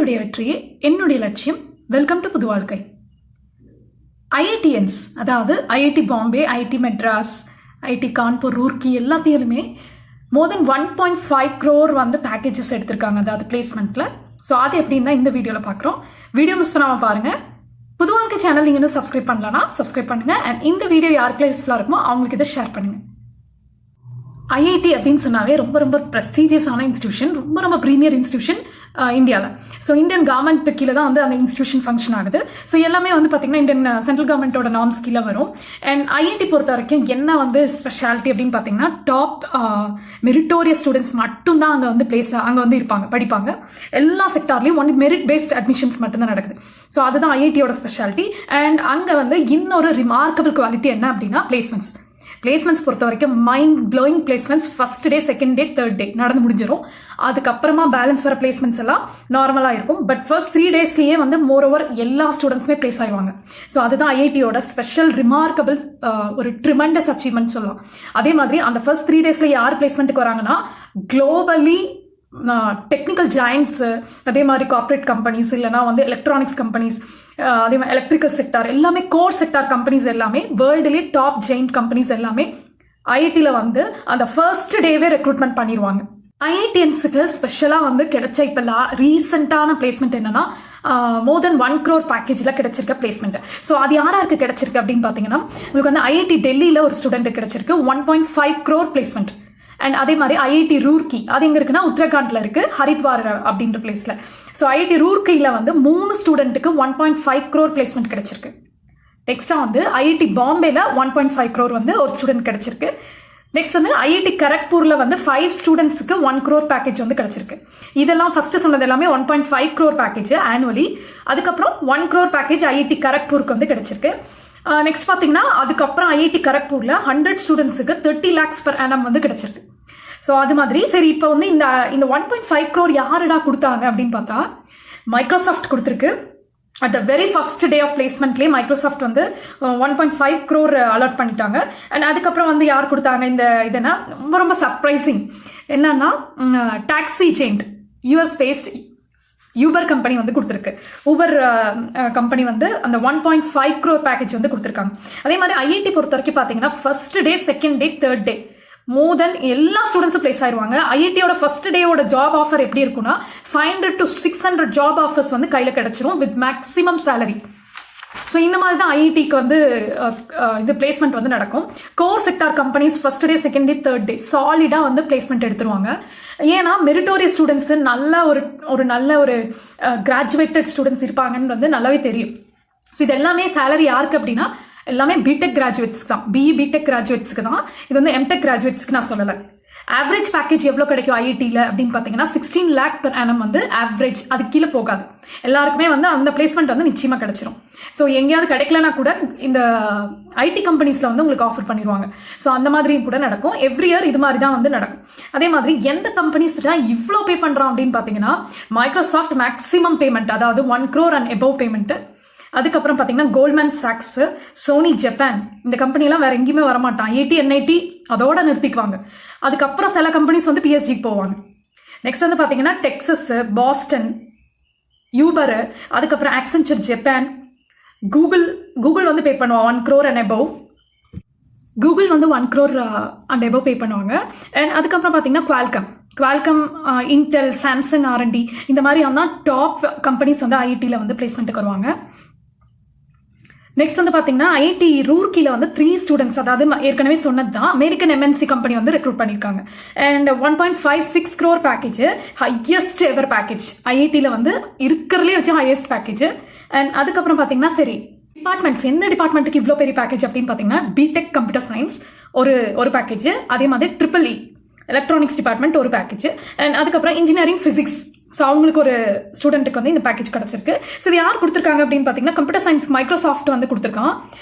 உங்களுடைய வெற்றியே என்னுடைய லட்சியம். வெல்கம் டு புது வாழ்க்கை. ஐஐடிஎன்ஸ், அதாவது IIT Bombay, IIT Madras, IIT Kanpur, Roorkee எல்லாத்தையுமே மோர் தென் 1.5 crore வந்து பேக்கேஜஸ் எடுத்திருக்காங்க, அதாவது பிளேஸ்மெண்ட்ல. ஸோ அது எப்படின்னு தான் இந்த வீடியோவில் பார்க்குறோம். வீடியோ மிஸ் பண்ணாமல் பாருங்கள். புது வாழ்க்கை சேனல் நீங்கள் இன்னும் சப்ஸ்கிரைப் பண்ணலன்னா சப்ஸ்கிரைப் பண்ணுங்கள். அண்ட் இந்த வீடியோ யாருக்கெல்லாம் யூஸ்ஃபுல்லாக இருக்குமோ அவங்களுக்கு இதை ஷேர் பண்ணுங்கள். ஐஐடி அப்படின்னு சொன்னாவே ரொம்ப ரொம்ப ப்ரெஸ்டீஜியஸான இன்ஸ்டியூஷன், ரொம்ப ப்ரீமியர் இன்ஸ்டியூஷன் இந்தியாவில். ஸோ இந்தியன் கவர்மெண்ட் கீழே தான் வந்து அந்த இன்ஸ்டியூஷன் ஃபங்க்ஷன் ஆகுது. ஸோ எல்லாமே வந்து பார்த்தீங்கன்னா இந்தியன் சென்ட்ரல் கவர்மெண்ட்டோட நார்ம்ஸ் கீழே வரும். அண்ட் ஐஐடி பொறுத்த வரைக்கும் என்ன வந்து ஸ்பெஷாலிட்டி அப்படின்னு பார்த்தீங்கன்னா, டாப் மெரிட்டோரியஸ் ஸ்டூடெண்ட்ஸ் மட்டும்தான் அங்கே வந்து அங்கே வந்து இருப்பாங்க, படிப்பாங்க. எல்லா செக்டார்லையும் ஒன்லி மெரிட் பேஸ்ட் அட்மிஷன்ஸ் மட்டும்தான் நடக்குது. ஸோ அதுதான் ஐஐடியோட ஸ்பெஷாலிட்டி. அண்ட் அங்கே வந்து இன்னொரு ரிமார்க்கபிள் குவாலிட்டி என்ன அப்படின்னா பிளேஸ்மெண்ட்ஸ் பொறுத்த வரைக்கும் mind blowing placements first day, second day, third டே நடந்து முடிஞ்சிடும். அதுக்கப்புறமா பேலன்ஸ் வர பிளேஸ்மெண்ட்ஸ் எல்லாம் நார்மலாக இருக்கும். பட் ஃபர்ஸ்ட் 3 daysலேயே வந்து மோர் ஓவர் எல்லா ஸ்டூடெண்ட்ஸுமே பிளேஸ் ஆயிடுவாங்க. ஸோ அதுதான் ஐஐடியோட ஸ்பெஷல் ரிமார்க்கபிள் ஒரு ட்ரிமெண்டஸ் அச்சீவ்மெண்ட் சொல்லலாம். அதே மாதிரி அந்த ஃபர்ஸ்ட் 3 daysல யார் பிளேஸ்மெண்ட்டுக்கு வராங்கன்னா, குளோபலி டெக்னிக்கல் ஜாயின்ட்ஸ், அதே மாதிரி கார்பரேட் கம்பெனிஸ், இல்லைனா வந்து எலக்ட்ரானிக்ஸ் கம்பெனிஸ், அதே மாதிரி எலக்ட்ரிக்கல் செக்டார், எல்லாமே கோர் செக்டார் கம்பெனிஸ் எல்லாமே, வேர்ல்டுலேயே டாப் ஜெயிண்ட் கம்பெனிஸ் எல்லாமே ஐஐடியில் வந்து அந்த ஃபர்ஸ்ட் டேவே ரெக்ரூட்மெண்ட் பண்ணிடுவாங்க. ஐஐடிஎன்ஸுக்கு ஸ்பெஷலாக வந்து கிடைச்ச இப்போ ரீசெண்டான பிளேஸ்மெண்ட் என்னன்னா, மோர் தென் 1 crore பேக்கேஜில் கிடைச்சிருக்க பிளேஸ்மெண்ட். ஸோ அது யாராருக்கு கிடைச்சிருக்கு அப்படின்னு பார்த்தீங்கன்னா, உங்களுக்கு வந்து ஐஐடி டெல்லியில் ஒரு ஸ்டூடெண்ட் கிடைச்சிருக்கு 1.5 crore பிளேஸ்மெண்ட். அண்ட் அதே மாதிரி ஐஐடி ரூர்க்கி, அது எங்க இருக்குன்னா உத்தரகாண்ட்ல இருக்கு, ஹரித்வார் அப்படின்ற பிளேஸ்ல. ஸோ ஐஐடி ரூர்க்கியில வந்து 3 ஸ்டூடெண்ட்டுக்கு 1.5 crore பிளேஸ்மெண்ட் கிடைச்சிருக்கு. நெக்ஸ்டா வந்து ஐஐடி பாம்பேல 1.5 crore வந்து ஒரு ஸ்டூடெண்ட் கிடைச்சிருக்கு. நெக்ஸ்ட் வந்து ஐஐடி கரக்பூர்ல வந்து 5 ஸ்டூடெண்ட்ஸுக்கு 1 crore பேக்கேஜ் வந்து கிடைச்சிருக்கு. இதெல்லாம் ஃபர்ஸ்ட் சொன்னது எல்லாமே 1.5 crore பேக்கேஜ் ஆனுவலி. அதுக்கப்புறம் 1 crore பேக்கேஜ் ஐஐடி கரக்பூருக்கு வந்து கிடைச்சிருக்கு. நெக்ஸ்ட் பார்த்தீங்கன்னா, அதுக்கப்புறம் ஐஐடி கரக்பூர்ல 100 ஸ்டூடெண்ட்ஸுக்கு 30 lakhs per annum வந்து கிடைச்சிருக்கு. ஸோ அது மாதிரி சரி, இப்போ வந்து இந்த 1.5 crore யாருடா கொடுத்தாங்க அப்படின்னு பார்த்தா, மைக்ரோசாஃப்ட் கொடுத்துருக்கு. At the very first day of பிளேஸ்மெண்ட்லேயே மைக்ரோசாஃப்ட் வந்து 1.5 crore அலாட் பண்ணிட்டாங்க. அண்ட் அதுக்கப்புறம் வந்து யார் கொடுத்தாங்க இதுனா ரொம்ப சர்ப்ரைசிங் என்னன்னா, taxi Saint US based Uber company வந்து கொடுத்துருக்கு. ஊபர் கம்பெனி வந்து அந்த 1.5 crore பேக்கேஜ் வந்து கொடுத்துருக்காங்க. அதே மாதிரி ஐஐடி பொறுத்த வரைக்கும் பார்த்தீங்கன்னா, first day, second day, third day more then எல்லா ஸ்டூடெண்ட்ஸும் பிளேஸ் ஆயிடுவாங்க. ஐஐடியோட ஃபர்ஸ்ட் டேயோட ஜாப் ஆஃபர் எப்படி இருக்குன்னா, 500 to 600 ஜாப் ஆஃபர்ஸ் வந்து கையில் கிடைச்சிரும் வித் மேக்ஸிமம் சேலரி. ஸோ இந்த மாதிரி தான் ஐஐடிக்கு வந்து இது பிளேஸ்மெண்ட் வந்து நடக்கும். Core sector companies first day, second day, third டே சாலிடாக வந்து பிளேஸ்மெண்ட் எடுத்துருவாங்க. ஏன்னா மெரிட்டோரியஸ் ஸ்டூடெண்ட்ஸ் நல்ல ஒரு கிராஜுவேட்டட் ஸ்டூடெண்ட்ஸ் இருப்பாங்கன்னு வந்து நல்லாவே தெரியும். ஸோ இது எல்லாமே சேலரி யாருக்கு அப்படின்னா, எல்லாமே பிடெக் கிராஜுவேட்ஸ்க்கு தான், பிடெக் கிராஜுவேட்ஸ்க்கு தான். இது வந்து எம்டெக் கிராஜுவேட்ஸ்க்கு நான் சொல்லலை. ஆவரேஜ் பேக்கேஜ் எவ்வளோ கிடைக்கும் ஐஐடியில் அப்படின்னு பார்த்தீங்கன்னா, 16 lakh per annum வந்து ஆவரேஜ். அது கீழே போகாது. எல்லாருக்குமே வந்து அந்த பிளேஸ்மெண்ட் வந்து நிச்சயமாக கிடைச்சிரும். ஸோ எங்கேயாவது கிடைக்கலனா கூட இந்த ஐடி கம்பெனிஸில் வந்து உங்களுக்கு ஆஃபர் பண்ணிடுவாங்க. ஸோ அந்த மாதிரி கூட நடக்கும். எவ்ரி இயர் இது மாதிரி தான் வந்து நடக்கும். அதே மாதிரி எந்த கம்பெனிஸ் இவ்வளோ பே பண்ணுறோம் அப்படின்னு பார்த்தீங்கன்னா, மைக்ரோசாஃப்ட் மேக்ஸிமம் பேமெண்ட், அதாவது 1 crore and above பேமெண்ட். அதுக்கப்புறம் பார்த்தீங்கன்னா, கோல்ட்மேன் சாக்ஸ், சோனி ஜப்பான், இந்த கம்பெனிலாம் வேற எங்கேயுமே வரமாட்டான். ஐஐடி, என்ஐடி அதோட நிறுத்திக்குவாங்க. அதுக்கப்புறம் சில கம்பெனிஸ் வந்து பிஎஸ்ஜிக்கு போவாங்க. நெக்ஸ்ட் வந்து பார்த்தீங்கன்னா, டெக்ஸஸ், பாஸ்டன், யூபர், அதுக்கப்புறம் ஆக்சென்ச்சர் ஜப்பான், கூகுள் வந்து பே பண்ணுவாங்க 1 crore and above. கூகுள் வந்து 1 crore and above பே பண்ணுவாங்க. அண்ட் அதுக்கப்புறம் பார்த்தீங்கன்னா, குவால்கம், இன்டெல், சாம்சங், ஆர்என்டி, இந்த மாதிரி ஆனால் டாப் கம்பெனிஸ் வந்து ஐஐடியில் வந்து பிளேஸ்மெண்ட்டுக்கு வருவாங்க. நெக்ஸ்ட் வந்து பார்த்தீங்கன்னா, ஐஐடி ரூர்க்கியில் வந்து 3 ஸ்டூடெண்ட்ஸ், அதாவது ஏற்கனவே சொன்னது தான், அமெரிக்கன் எம்என்சி கம்பெனி வந்து ரெக்ரூட் பண்ணியிருக்காங்க. And 1.56 crore package, highest ever package ஐஐடியில் வந்து இருக்கிறதுலே வச்சு ஹையஸ்ட் பேக்கேஜ். அண்ட் அதுக்கப்புறம் பார்த்தீங்கன்னா, சரி டிபார்ட்மெண்ட்ஸ், எந்த டிபார்ட்மெண்ட்டுக்கு இவ்வளோ பெரிய பேக்கேஜ் அப்படின்னு பார்த்தீங்கன்னா, பிடெக் கம்ப்யூட்டர் சயின்ஸ் ஒரு பேக்கேஜ், அதே மாதிரி EEE எலக்ட்ரானிக்ஸ் டிபார்ட்மெண்ட் ஒரு பேக்கேஜ். அண்ட் அதுக்கப்புறம் இன்ஜினியரிங் ஃபிசிக்ஸ், ஸோ அவங்களுக்கு ஒரு ஸ்டூடெண்ட்டுக்கு வந்து இந்த பேக்கேஜ் கிடச்சிருக்கு. ஸோ இது யார் கொடுத்துருக்காங்க அப்படின்னு பார்த்தீங்கன்னா, கம்ப்யூட்டர் சயின்ஸ் மைக்ரோசாஃப்ட் வந்து கொடுத்துருக்கான்.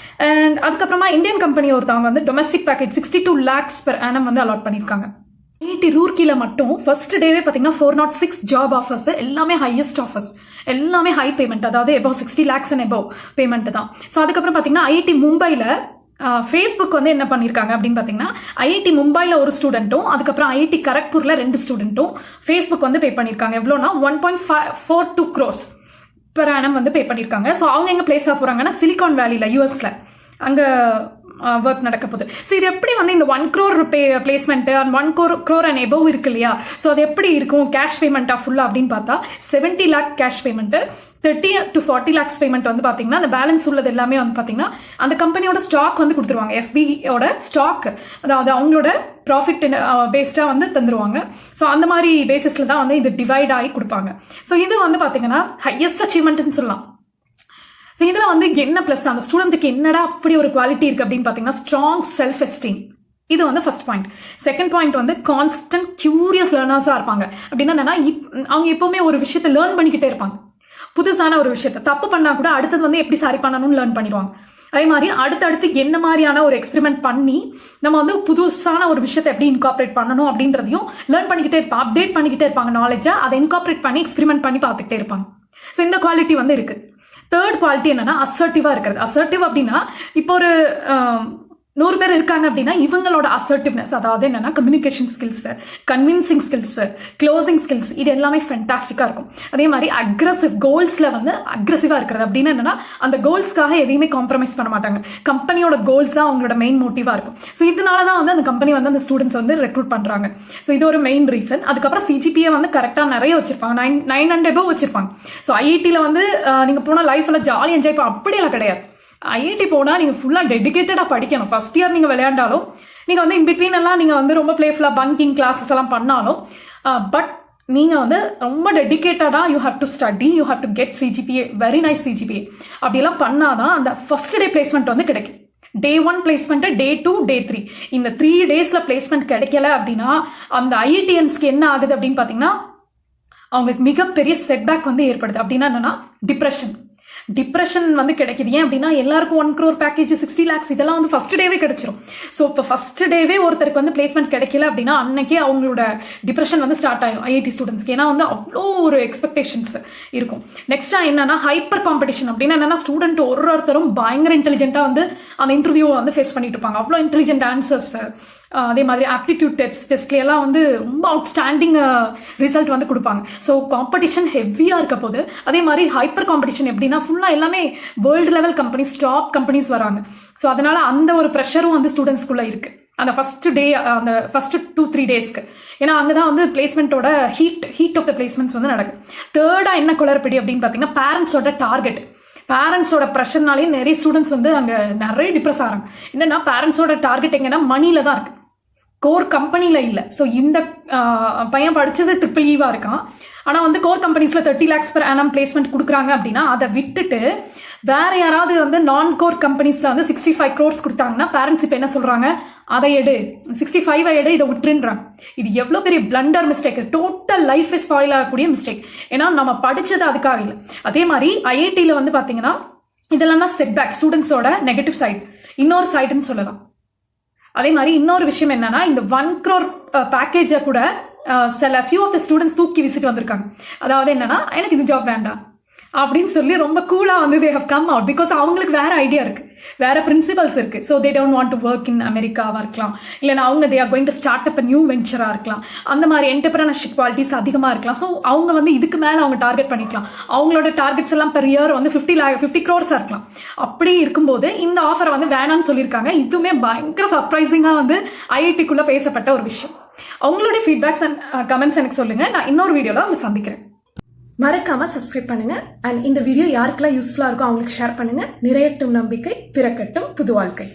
அண்ட் அதுக்கப்புறமா இந்தியன் கம்பெனி ஒருத்தவங்க வந்து domestic package 62 lakhs per annum வந்து அலாட் பண்ணியிருக்காங்க. ஐஐடி ரூர்க்கியில் மட்டும் ஃபர்ஸ்ட் டேவே பார்த்தீங்கன்னா 406 ஜாப் ஆஃபர்ஸ், எல்லாமே ஹையஸ்ட் ஆஃபர்ஸ், எல்லாமே ஹை பேமெண்ட், அதாவது above 60 lakhs and above payment தான். ஸோ அதுக்கப்புறம் பார்த்தீங்கன்னா, ஐஐடி மும்பையில் ஃபேஸ்புக் வந்து என்ன பண்ணியிருக்காங்க அப்படின்னு பார்த்தீங்கன்னா ஐஐடி மும்பையில் ஒரு ஸ்டூடெண்ட்டும் அதுக்கப்புறம் ஐஐடி கரக்பூரில் 2 ஸ்டூடெண்ட்டும் ஃபேஸ்புக் வந்து பே பண்ணியிருக்காங்க. எவ்வளோனா 1.42 crores பெர் ஆனம் வந்து பே பண்ணியிருக்காங்க. ஸோ அவங்க எங்கே பிளேஸ் ஆக போகிறாங்கன்னா சிலிகான் வேலியில் யூஎஸில் அங்கே ஒர்க் நடக்க போகுது. ஸோ இது எப்படி வந்து இந்த 1 crore placement and 1 crore and above இருக்கு இல்லையா, ஸோ அது எப்படி இருக்கும் கேஷ் பேமெண்ட்டாக ஃபுல்லாக அப்படின்னு பார்த்தா 70 lakh cash payment, 30 to 40 lakhs payment வந்து பார்த்தீங்கன்னா அந்த பேலன்ஸ் உள்ளது எல்லாமே வந்து பார்த்தீங்கன்னா அந்த கம்பெனியோட ஸ்டாக் வந்து கொடுத்துருவாங்க. எஃபியோட ஸ்டாக், அதாவது அவங்களோட ப்ராஃபிட் பேஸ்டாக வந்து தந்துருவாங்க. ஸோ அந்த மாதிரி பேசிஸில் தான் வந்து இது டிவைட் ஆகி கொடுப்பாங்க. ஸோ இது வந்து பார்த்தீங்கன்னா ஹையஸ்ட் அச்சீவ்மெண்ட்னு சொல்லலாம். ஸோ இதில் வந்து என்ன ப்ளஸ் அந்த ஸ்டூடெண்ட்டுக்கு என்னடா அப்படி ஒரு குவாலிட்டி இருக்குது அப்படின்னு பார்த்தீங்கன்னா ஸ்ட்ராங் செல்ஃப் எஸ்டீம். இது வந்து ஃபர்ஸ்ட் பாயிண்ட். செகண்ட் பாயிண்ட் வந்து கான்ஸ்டன்ட் கியூரியஸ் லேர்னர்ஸாக இருப்பாங்க. அப்படின்னா என்னன்னா அவங்க எப்பவுமே ஒரு விஷயத்தை லேர்ன் பண்ணிக்கிட்டே இருப்பாங்க. புதுசான ஒரு விஷயத்தை தப்பு பண்ணா கூட அடுத்தது வந்து எப்படி சரி பண்ணணும்னு லேர்ன் பண்ணிடுவாங்க. அதே மாதிரி அடுத்தடுத்து என்ன மாதிரியான ஒரு எக்ஸ்பெரிமெண்ட் பண்ணி நம்ம வந்து புதுசான ஒரு விஷயத்தை எப்படி இன்கார்பரேட் பண்ணணும் அப்படின்றதையும் லேர்ன் பண்ணிக்கிட்டே இருப்பாங்க, அப்டேட் பண்ணிக்கிட்டே இருப்பாங்க நாலேஜை. அதை இன்கார்பரேட் பண்ணி எக்ஸ்பெரிமெண்ட் பண்ணி பார்த்துக்கிட்டே இருப்பாங்க. ஸோ இந்த குவாலிட்டி வந்து இருக்கு. தேர்ட் குவாலிட்டி என்னன்னா அசர்ட்டிவா இருக்கிறது. அசர்ட்டிவ் அப்படின்னா இப்போ ஒரு 100 பேர் இருக்காங்க அப்படின்னா இவங்களோட அசர்ட்டிவ்னஸ், அதாவது என்னன்னா communication skills, convincing skills, closing skills, இது எல்லாமே ஃபென்டாஸ்டிக்கா இருக்கும். அதே மாதிரி அக்ரெசிவ் கோல்ஸ்ல வந்து அக்ரெசிவா இருக்கிறது அப்படின்னா என்னன்னா அந்த கோல்ஸ்க்காக எதையுமே காம்ப்ரமைஸ் பண்ண மாட்டாங்க. கம்பெனியோட கோல்ஸ் தான் அவங்களோட மெயின் மோட்டிவா இருக்கும். ஸோ இதனாலதான் வந்து அந்த கம்பெனி வந்து அந்த ஸ்டூடெண்ட்ஸ் வந்து ரெக்ரூட் பண்றாங்க. ஸோ இது ஒரு மெயின் ரீசன். அதுக்கப்புறம் சிஜிபிஏ வந்து கரெக்டா நிறைய வச்சிருப்பாங்க, 9 and above வச்சிருப்பாங்க. ஸோ ஐஐடியில் வந்து நீங்க போன லைஃப்ல ஜாலி என்ஜாய் பண்ண அப்படியெல்லாம் கிடையாது. ஐஐடி போனால் நீங்கள் ஃபுல்லாக டெடிக்கேட்டடாக படிக்கணும். ஃபர்ஸ்ட் இயர் நீங்கள் விளையாண்டாலும் நீங்கள் வந்து இன்பிட்வீன் எல்லாம் நீங்கள் வந்து ரொம்ப பிளேஃபுல்லாக பங்கிங் கிளாஸஸ் எல்லாம் பண்ணாலும் பட் நீங்கள் வந்து ரொம்ப டெடிக்கேட்டடாக you have to study, you have to get CGPA, very nice CGPA. அப்படியெல்லாம் பண்ணாதான் அந்த ஃபர்ஸ்ட் டே பிளேஸ்மெண்ட் வந்து கிடைக்கும். Day 1 பிளேஸ்மெண்ட், Day 2, Day 3 இந்த 3 daysல பிளேஸ்மெண்ட் கிடைக்கல அப்படின்னா அந்த ஐஐடிஎன்ஸ்க்கு என்ன ஆகுது அப்படின்னு பார்த்தீங்கன்னா அவங்களுக்கு மிகப்பெரிய செட்பேக் வந்து ஏற்படுது. அப்படின்னா என்னன்னா டிப்ரெஷன் வந்து கிடைக்குது. ஏன் அப்படின்னா எல்லாருக்கும் 1 crore பேக்கேஜ், 60 lakhs இதெல்லாம் வந்து ஃபர்ஸ்ட் டேவே கிடைச்சிரும். ஸோ இப்போ ஃபர்ஸ்ட் டேவே ஒருத்தருக்கு வந்து பிளேஸ்மெண்ட் கிடைக்கல அப்படின்னா அன்னைக்கே அவங்களோட டிப்ரெஷன் வந்து ஸ்டார்ட் ஆயிடும் ஐஐடி ஸ்டூடெண்ட்ஸ்க்கு. ஏன்னா வந்து அவ்வளோ ஒரு எக்ஸ்பெக்டேஷன்ஸ் இருக்கும். நெக்ஸ்டா என்னன்னா ஹைப்பர் காம்படிஷன். அப்படின்னா என்னன்னா ஸ்டூடெண்ட் ஒருத்தரும் பயங்கர இன்டெலிஜென்ட்டா வந்து அந்த இன்டர்வியூ வந்து ஃபேஸ் பண்ணிட்டு இருப்பாங்க. அவ்வளோ இன்டெலிஜென்ட் ஆன்சர்ஸ். அதே மாதிரி ஆப்டிடியூட் டெஸ்ட்லாம் வந்து ரொம்ப அவுட்ஸ்டாண்டிங் ரிசல்ட் வந்து கொடுப்பாங்க. ஸோ காம்படிஷன் ஹெவியாக இருக்க போது. அதே மாதிரி ஹைப்பர் காம்படிஷன் எப்படின்னா ஃபுல்லாக எல்லாமே world level companies, top companies வராங்க. ஸோ அதனால அந்த ஒரு ப்ரெஷரும் வந்து ஸ்டூடெண்ட்ஸ்குள்ள இருக்கு அந்த ஃபர்ஸ்ட் டே, அந்த ஃபர்ஸ்ட் 2-3 daysக்கு. ஏன்னா அங்கதான் வந்து பிளேஸ்மெண்ட்டோட ஹீட் ஆஃப் த பிளேஸ்மெண்ட்ஸ் வந்து நடக்கும். தேர்டா என்ன குளறுபடி அப்படின்னு பார்த்தீங்கன்னா பேரண்ட்ஸோட டார்கெட். பேரண்ட்ஸோட ப்ரெஷர்னாலே நிறைய ஸ்டூடெண்ட்ஸ் வந்து அங்கே நிறைய டிப்ரெஸ் ஆகிறாங்க. என்னன்னா பேரண்ட்ஸோட டார்கெட் எங்கன்னா மணியில தான் இருக்கு, கோர் கம்பெனியில இல்லை. ஸோ இந்த பையன் படிச்சது EEE இருக்கான், ஆனால் வந்து கோர் கம்பெனிஸ்ல 30 lakhs per annum பிளேஸ்மெண்ட் கொடுக்குறாங்க அப்படின்னா அதை விட்டுட்டு வேற யாராவது வந்து நான் கோர் கம்பெனிஸ்ல வந்து 65 crores கொடுத்தாங்கன்னா பேரண்ட்ஸ் இப்போ என்ன சொல்றாங்க, அதை எடு, 65 எடு, இதை விட்டுன்றாங்க. இது எவ்வளோ பெரிய blunder mistake, total life spoil ஆகக்கூடிய மிஸ்டேக். ஏன்னா நம்ம படிச்சது அதுக்காக இல்லை. அதே மாதிரி ஐஐடியில் வந்து பார்த்தீங்கன்னா இதெல்லாம் தான் செட்பேக், ஸ்டூடெண்ட்ஸோட நெகட்டிவ் சைடு, இன்னொரு சைடுன்னு சொல்லலாம். அதே மாதிரி இன்னொரு விஷயம் என்னன்னா இந்த 1 crore பேக்கேஜை கூட சில ஃபியூ ஆஃப் த ஸ்டூடெண்ட்ஸ் தூக்கி விசிட்டு வந்திருக்காங்க. அதாவது என்னன்னா எனக்கு இந்த ஜாப் வேண்டாம் அப்படின்னு சொல்லி ரொம்ப கூலா வந்து they have come out because அவங்களுக்கு வேற ஐடியா இருக்கு, வேற பிரின்சிபல்ஸ் இருக்கு. So they don't want to work in அமெரிக்காவா இருக்கலாம், இல்லைன்னா அவங்க they are going to start up a new venture இருக்கலாம், அந்த மாதிரி என்டர்பிரனர்ஷிப் குவாலிட்டிஸ் அதிகமா இருக்கலாம். ஸோ அவங்க வந்து இதுக்கு மேல அவங்க டார்கெட் பண்ணிக்கலாம். அவங்களோட டார்கெட்ஸ் எல்லாம் பெர் இயர் வந்து 50 crores இருக்கலாம். அப்படி இருக்கும்போது இந்த ஆஃபரை வந்து வேணான்னு சொல்லியிருக்காங்க. இதுவுமே பயங்கர சர்ப்ரைசிங்கா வந்து ஐஐடிக்குள்ள பேசப்பட்ட ஒரு விஷயம். அவங்களுடைய ஃபீட்பேக்ஸ் அண்ட் கமெண்ட்ஸ் எனக்கு சொல்லுங்க. நான் இன்னொரு வீடியோல அவங்க சந்திக்கிறேன். மறக்காம சப்ஸ்கிரைப் பண்ணுங்க அண்ட் இந்த வீடியோ யாருக்கெல்லாம் யூஸ்ஃபுல்லா இருக்கோ அவங்களுக்கு ஷேர் பண்ணுங்க. நிறையட்டும் நம்பிக்கை, பிறக்கட்டும் புது வாழ்க்கை.